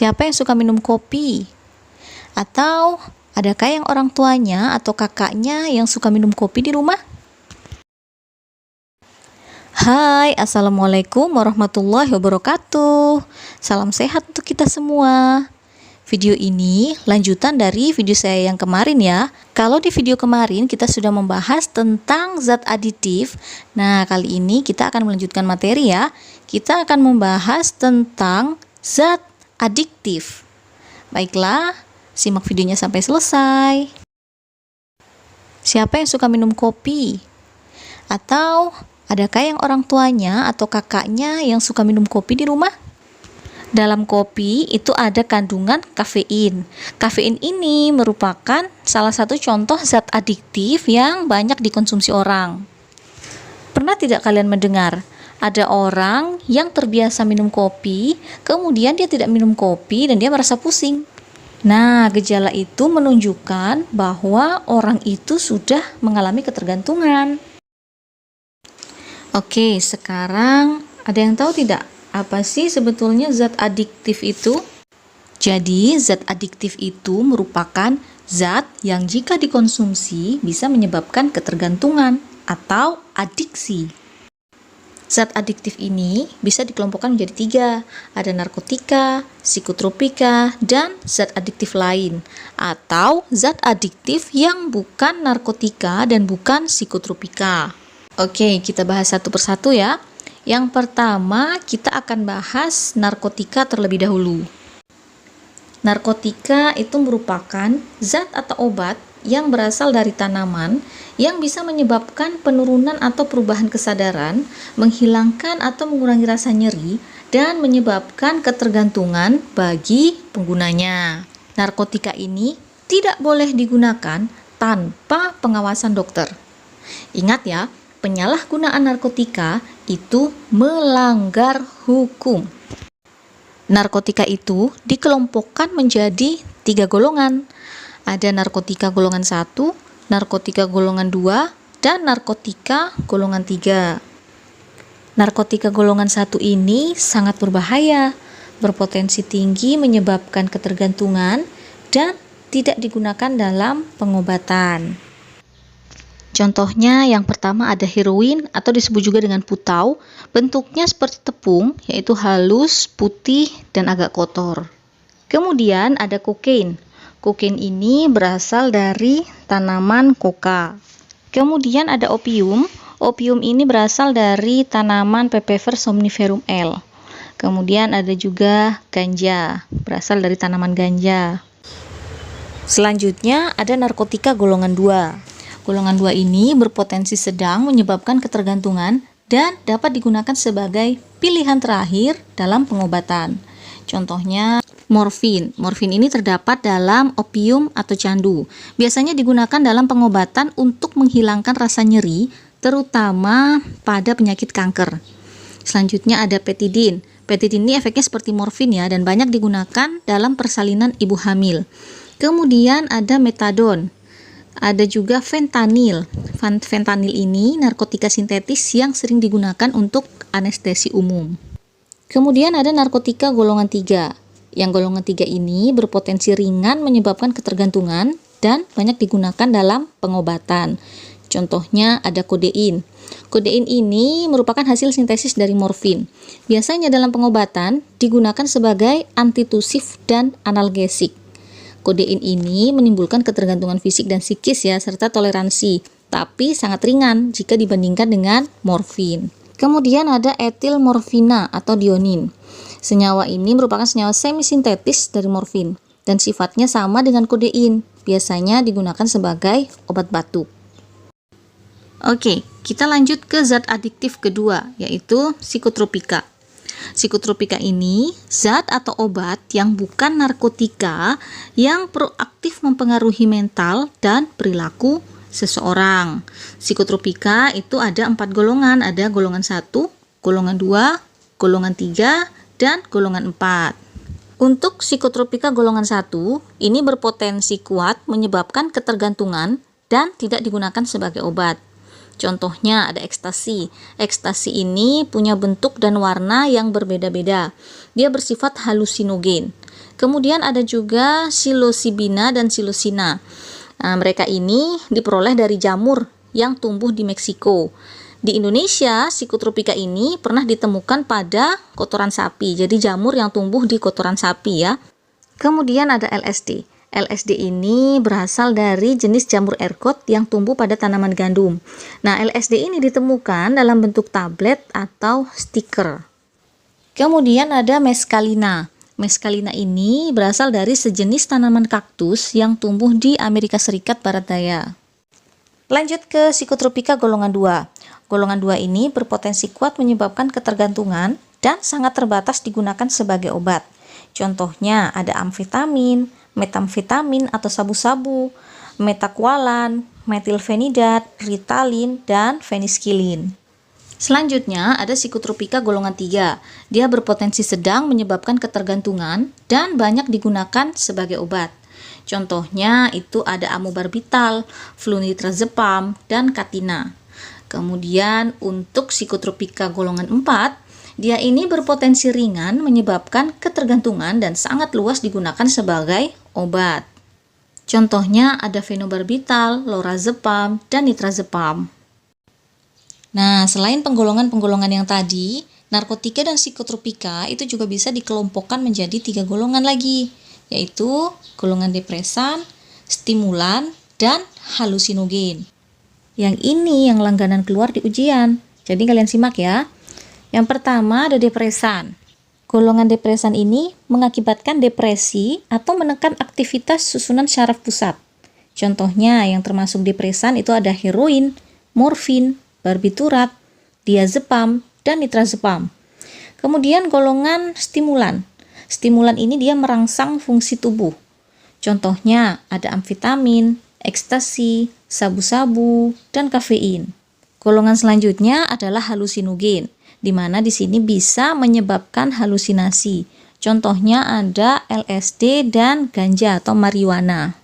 Siapa yang suka minum kopi? Atau adakah yang orang tuanya atau kakaknya yang suka minum kopi di rumah? Hai, Assalamualaikum warahmatullahi wabarakatuh. Salam sehat untuk kita semua. Video ini lanjutan dari video saya yang kemarin ya. Kalau di video kemarin kita sudah membahas tentang zat aditif. Nah, kali ini kita akan melanjutkan materi ya. Kita akan membahas tentang zat adiktif. Baiklah, simak videonya sampai selesai. Siapa yang suka minum kopi? Atau adakah yang orang tuanya atau kakaknya yang suka minum kopi di rumah? Dalam kopi itu ada kandungan kafein. Kafein ini merupakan salah satu contoh zat adiktif yang banyak dikonsumsi orang. Pernah tidak kalian mendengar? Ada orang yang terbiasa minum kopi, kemudian dia tidak minum kopi dan dia merasa pusing. Nah, gejala itu menunjukkan bahwa orang itu sudah mengalami ketergantungan. Oke, sekarang ada yang tahu tidak apa sih sebetulnya zat adiktif itu? Jadi, zat adiktif itu merupakan zat yang jika dikonsumsi bisa menyebabkan ketergantungan atau adiksi. Zat adiktif ini bisa dikelompokkan menjadi 3, ada narkotika, psikotropika, dan zat adiktif lain, atau zat adiktif yang bukan narkotika dan bukan psikotropika. Oke, kita bahas satu persatu ya. Yang pertama, kita akan bahas narkotika terlebih dahulu. Narkotika itu merupakan zat atau obat yang berasal dari tanaman yang bisa menyebabkan penurunan atau perubahan kesadaran, menghilangkan atau mengurangi rasa nyeri, dan menyebabkan ketergantungan bagi penggunanya. Narkotika ini tidak boleh digunakan tanpa pengawasan dokter. Ingat ya, penyalahgunaan narkotika itu melanggar hukum. Narkotika itu dikelompokkan menjadi 3 golongan. Ada narkotika golongan 1, narkotika golongan 2, dan narkotika golongan 3. Narkotika golongan 1 ini sangat berbahaya, berpotensi tinggi menyebabkan ketergantungan dan tidak digunakan dalam pengobatan. Contohnya yang pertama ada heroin atau disebut juga dengan putau, bentuknya seperti tepung, yaitu halus, putih, dan agak kotor. Kemudian ada kokain. Kokain ini berasal dari tanaman koka. Kemudian ada opium. Opium ini berasal dari tanaman Papaver somniferum L. Kemudian ada juga ganja, berasal dari tanaman ganja. Selanjutnya ada narkotika golongan 2. Golongan 2 ini berpotensi sedang menyebabkan ketergantungan dan dapat digunakan sebagai pilihan terakhir dalam pengobatan. Contohnya morfin. Morfin ini terdapat dalam opium atau candu. Biasanya digunakan dalam pengobatan untuk menghilangkan rasa nyeri, terutama pada penyakit kanker. Selanjutnya ada petidin. Petidin ini efeknya seperti morfin ya, dan banyak digunakan dalam persalinan ibu hamil. Kemudian ada metadon. Ada juga fentanyl. Fentanyl ini narkotika sintetis yang sering digunakan untuk anestesi umum. Kemudian ada narkotika golongan 3. Yang golongan 3 ini berpotensi ringan menyebabkan ketergantungan dan banyak digunakan dalam pengobatan. Contohnya ada kodein. Kodein ini merupakan hasil sintesis dari morfin. Biasanya dalam pengobatan digunakan sebagai antitusif dan analgesik. Kodein ini menimbulkan ketergantungan fisik dan psikis ya, serta toleransi, tapi sangat ringan jika dibandingkan dengan morfin. Kemudian ada etil morfina atau dionin. Senyawa ini merupakan senyawa semisintetis dari morfin dan sifatnya sama dengan kodein. Biasanya digunakan sebagai obat batuk. Oke, kita lanjut ke zat adiktif kedua, yaitu psikotropika. Psikotropika ini zat atau obat yang bukan narkotika yang proaktif mempengaruhi mental dan perilaku seseorang. Psikotropika itu ada 4 golongan, ada golongan 1, golongan 2, golongan 3, dan golongan 4. Untuk psikotropika golongan 1, ini berpotensi kuat menyebabkan ketergantungan dan tidak digunakan sebagai obat. Contohnya ada ekstasi. Ekstasi ini punya bentuk dan warna yang berbeda-beda. Dia bersifat halusinogen. Kemudian ada juga psilocybina dan psilocina. Nah, mereka ini diperoleh dari jamur yang tumbuh di Meksiko. Di Indonesia, psikotropika ini pernah ditemukan pada kotoran sapi. Jadi jamur yang tumbuh di kotoran sapi ya. Kemudian ada LSD. LSD ini berasal dari jenis jamur ergot yang tumbuh pada tanaman gandum. Nah, LSD ini ditemukan dalam bentuk tablet atau stiker. Kemudian ada meskalina. Meskalina ini berasal dari sejenis tanaman kaktus yang tumbuh di Amerika Serikat Barat Daya. Lanjut ke psikotropika golongan 2. Golongan 2 ini berpotensi kuat menyebabkan ketergantungan dan sangat terbatas digunakan sebagai obat. Contohnya ada amfetamin, metamfetamin atau sabu-sabu, metakualan, metilfenidat, ritalin, dan feniskilin. Selanjutnya ada psikotropika golongan 3. Dia berpotensi sedang menyebabkan ketergantungan dan banyak digunakan sebagai obat. Contohnya itu ada amobarbital, flunitrazepam, dan katina. Kemudian untuk psikotropika golongan 4, dia ini berpotensi ringan menyebabkan ketergantungan dan sangat luas digunakan sebagai obat. Contohnya ada fenobarbital, lorazepam, dan nitrazepam. Nah, selain penggolongan-penggolongan yang tadi, narkotika dan psikotropika itu juga bisa dikelompokkan menjadi 3 golongan lagi, yaitu golongan depresan, stimulan, dan halusinogen. Yang ini yang langganan keluar di ujian, jadi kalian simak ya. Yang pertama ada depresan. Golongan depresan ini mengakibatkan depresi atau menekan aktivitas susunan syaraf pusat. Contohnya yang termasuk depresan itu ada heroin, morfin, barbiturat, diazepam, dan nitrazepam. Kemudian golongan stimulan. Stimulan ini dia merangsang fungsi tubuh. Contohnya ada amfetamin, ekstasi, sabu-sabu, dan kafein. Golongan selanjutnya adalah halusinogen, di mana di sini bisa menyebabkan halusinasi. Contohnya ada LSD dan ganja atau marijuana.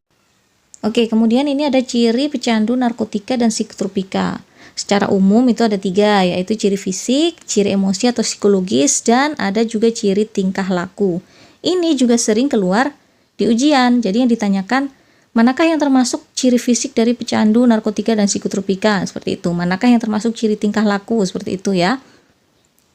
Oke, kemudian ini ada ciri pecandu narkotika dan psikotropika. Secara umum itu ada 3, yaitu ciri fisik, ciri emosi atau psikologis, dan ada juga ciri tingkah laku. Ini juga sering keluar di ujian, jadi yang ditanyakan, manakah yang termasuk ciri fisik dari pecandu narkotika dan psikotropika? Seperti itu. Manakah yang termasuk ciri tingkah laku? Seperti itu ya.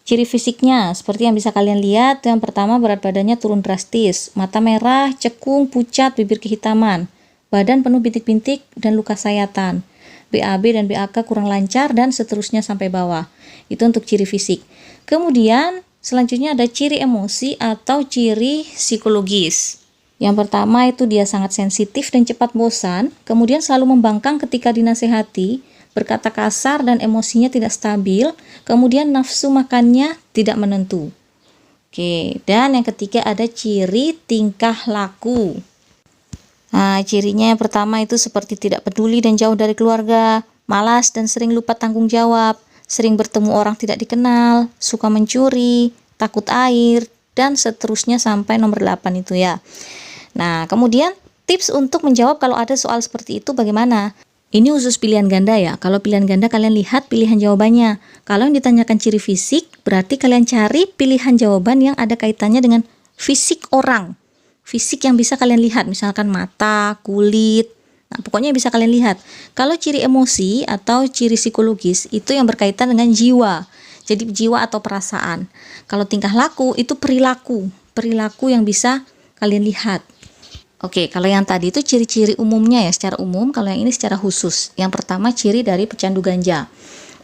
Ciri fisiknya, seperti yang bisa kalian lihat, yang pertama berat badannya turun drastis, mata merah, cekung, pucat, bibir kehitaman, badan penuh bintik-bintik dan luka sayatan, BAB dan BAK kurang lancar, dan seterusnya sampai bawah. Itu untuk ciri fisik. Kemudian, selanjutnya ada ciri emosi atau ciri psikologis. Yang pertama itu dia sangat sensitif dan cepat bosan, kemudian selalu membangkang ketika dinasehati, berkata kasar dan emosinya tidak stabil, kemudian nafsu makannya tidak menentu. Oke, dan yang ketiga ada ciri tingkah laku. Nah, cirinya yang pertama itu seperti tidak peduli dan jauh dari keluarga, malas dan sering lupa tanggung jawab, sering bertemu orang tidak dikenal, suka mencuri, takut air, dan seterusnya sampai nomor 8 itu ya. Nah, kemudian tips untuk menjawab kalau ada soal seperti itu bagaimana? Ini khusus pilihan ganda ya. Kalau pilihan ganda kalian lihat pilihan jawabannya. Kalau yang ditanyakan ciri fisik, berarti kalian cari pilihan jawaban yang ada kaitannya dengan fisik orang. Fisik yang bisa kalian lihat, misalkan mata, kulit. Nah, pokoknya bisa kalian lihat. Kalau ciri emosi atau ciri psikologis itu yang berkaitan dengan jiwa. Jadi jiwa atau perasaan. Kalau tingkah laku itu perilaku. Perilaku yang bisa kalian lihat. Oke, kalau yang tadi itu ciri-ciri umumnya ya, secara umum. Kalau yang ini secara khusus. Yang pertama ciri dari pecandu ganja.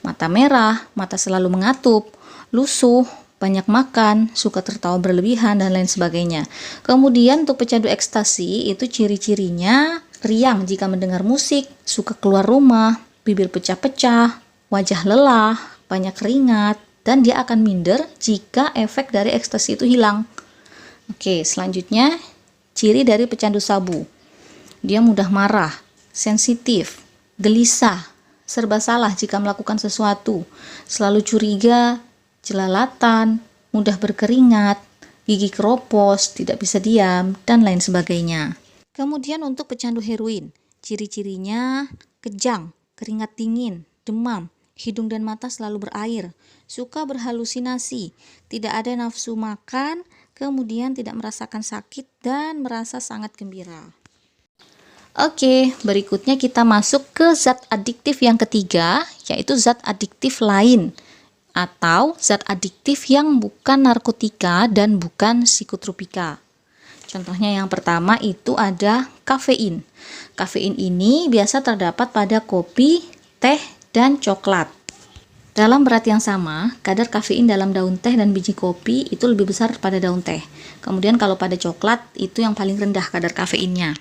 Mata merah, mata selalu mengatup, lusuh, banyak makan, suka tertawa berlebihan, dan lain sebagainya. Kemudian untuk pecandu ekstasi itu ciri-cirinya riang jika mendengar musik, suka keluar rumah, bibir pecah-pecah, wajah lelah, banyak keringat, dan dia akan minder jika efek dari ekstasi itu hilang. Oke, selanjutnya ciri dari pecandu sabu. Dia mudah marah, sensitif, gelisah, serba salah jika melakukan sesuatu, selalu curiga, jelalatan, mudah berkeringat, gigi keropos, tidak bisa diam, dan lain sebagainya. Kemudian untuk pecandu heroin, ciri-cirinya kejang, keringat dingin, demam, hidung dan mata selalu berair, suka berhalusinasi, tidak ada nafsu makan, kemudian tidak merasakan sakit dan merasa sangat gembira. Oke, berikutnya kita masuk ke zat adiktif yang ketiga, yaitu zat adiktif lain atau zat adiktif yang bukan narkotika dan bukan psikotropika. Contohnya yang pertama itu ada kafein. Kafein ini biasa terdapat pada kopi, teh, dan coklat. Dalam berat yang sama, kadar kafein dalam daun teh dan biji kopi itu lebih besar pada daun teh. Kemudian kalau pada coklat itu yang paling rendah kadar kafeinnya.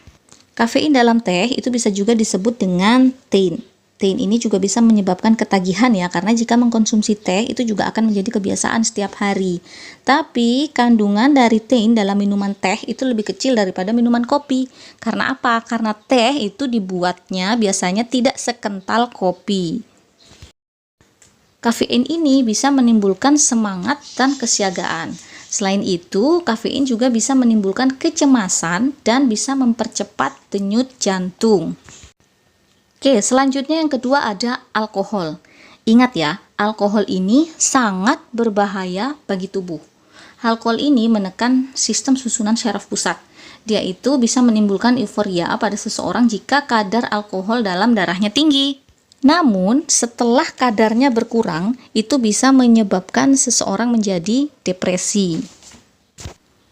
Kafein dalam teh itu bisa juga disebut dengan tein. Tein ini juga bisa menyebabkan ketagihan ya, karena jika mengkonsumsi teh itu juga akan menjadi kebiasaan setiap hari. Tapi kandungan dari tein dalam minuman teh itu lebih kecil daripada minuman kopi. Karena apa? Karena teh itu dibuatnya biasanya tidak sekental kopi. Kafein ini bisa menimbulkan semangat dan kesiagaan. Selain itu, kafein juga bisa menimbulkan kecemasan dan bisa mempercepat denyut jantung. Oke, selanjutnya yang kedua ada alkohol. Ingat ya, alkohol ini sangat berbahaya bagi tubuh. Alkohol ini menekan sistem susunan syaraf pusat. Dia itu bisa menimbulkan euforia pada seseorang jika kadar alkohol dalam darahnya tinggi. Namun, setelah kadarnya berkurang, itu bisa menyebabkan seseorang menjadi depresi.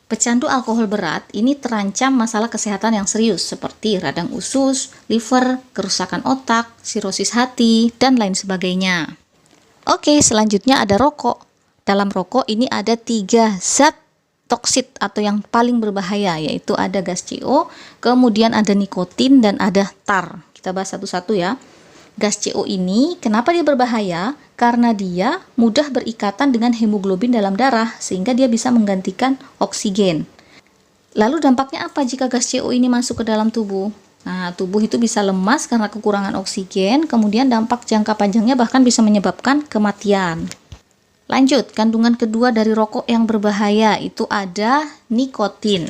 Pecandu alkohol berat ini terancam masalah kesehatan yang serius seperti radang usus, liver, kerusakan otak, sirosis hati, dan lain sebagainya. Oke, selanjutnya ada rokok. Dalam rokok ini ada 3 zat toksit atau yang paling berbahaya, yaitu ada gas CO, kemudian ada nikotin, dan ada tar. Kita bahas satu-satu ya. Gas CO ini, kenapa dia berbahaya? Karena dia mudah berikatan dengan hemoglobin dalam darah, sehingga dia bisa menggantikan oksigen. Lalu dampaknya apa jika gas CO ini masuk ke dalam tubuh? Nah, tubuh itu bisa lemas karena kekurangan oksigen, kemudian dampak jangka panjangnya bahkan bisa menyebabkan kematian. Lanjut, kandungan kedua dari rokok yang berbahaya itu ada nikotin.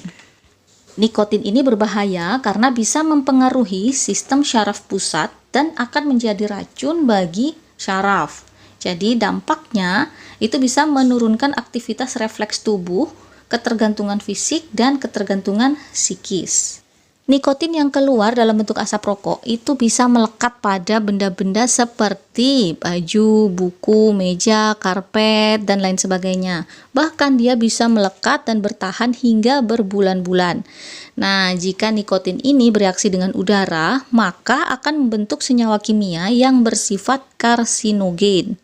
Nikotin ini berbahaya karena bisa mempengaruhi sistem syaraf pusat dan akan menjadi racun bagi syaraf. Jadi dampaknya itu bisa menurunkan aktivitas refleks tubuh, ketergantungan fisik, dan ketergantungan psikis. Nikotin yang keluar dalam bentuk asap rokok itu bisa melekat pada benda-benda seperti baju, buku, meja, karpet, dan lain sebagainya. Bahkan dia bisa melekat dan bertahan hingga berbulan-bulan. Nah, jika nikotin ini bereaksi dengan udara, maka akan membentuk senyawa kimia yang bersifat karsinogen.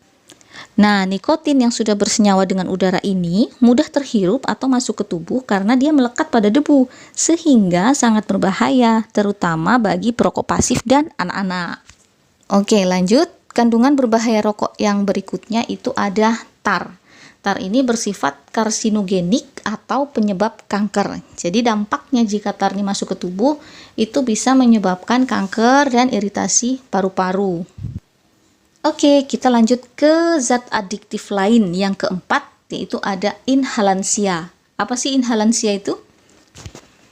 Nah, nikotin yang sudah bersenyawa dengan udara ini mudah terhirup atau masuk ke tubuh karena dia melekat pada debu, sehingga sangat berbahaya, terutama bagi perokok pasif dan anak-anak. Oke, lanjut. Kandungan berbahaya rokok yang berikutnya itu ada tar. Tar ini bersifat karsinogenik atau penyebab kanker. Jadi dampaknya jika tar ini masuk ke tubuh, itu bisa menyebabkan kanker dan iritasi paru-paru. Oke, kita lanjut ke zat adiktif lain yang keempat, yaitu ada inhalansia. Apa sih inhalansia itu?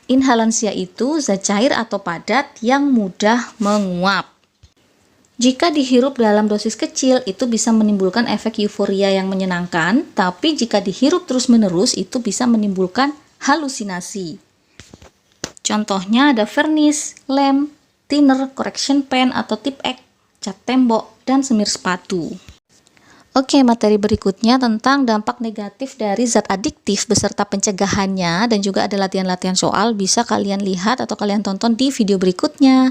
Inhalansia itu zat cair atau padat yang mudah menguap. Jika dihirup dalam dosis kecil, itu bisa menimbulkan efek euforia yang menyenangkan, tapi jika dihirup terus-menerus, itu bisa menimbulkan halusinasi. Contohnya ada vernis, lem, thinner, correction pen atau tip X, cat tembok, dan semir sepatu. Oke, materi berikutnya tentang dampak negatif dari zat adiktif beserta pencegahannya, dan juga ada latihan-latihan soal, bisa kalian lihat atau kalian tonton di video berikutnya.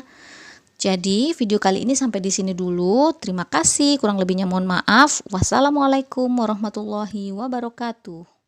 Jadi, video kali ini sampai di sini dulu. Terima kasih, kurang lebihnya mohon maaf. Wassalamualaikum warahmatullahi wabarakatuh.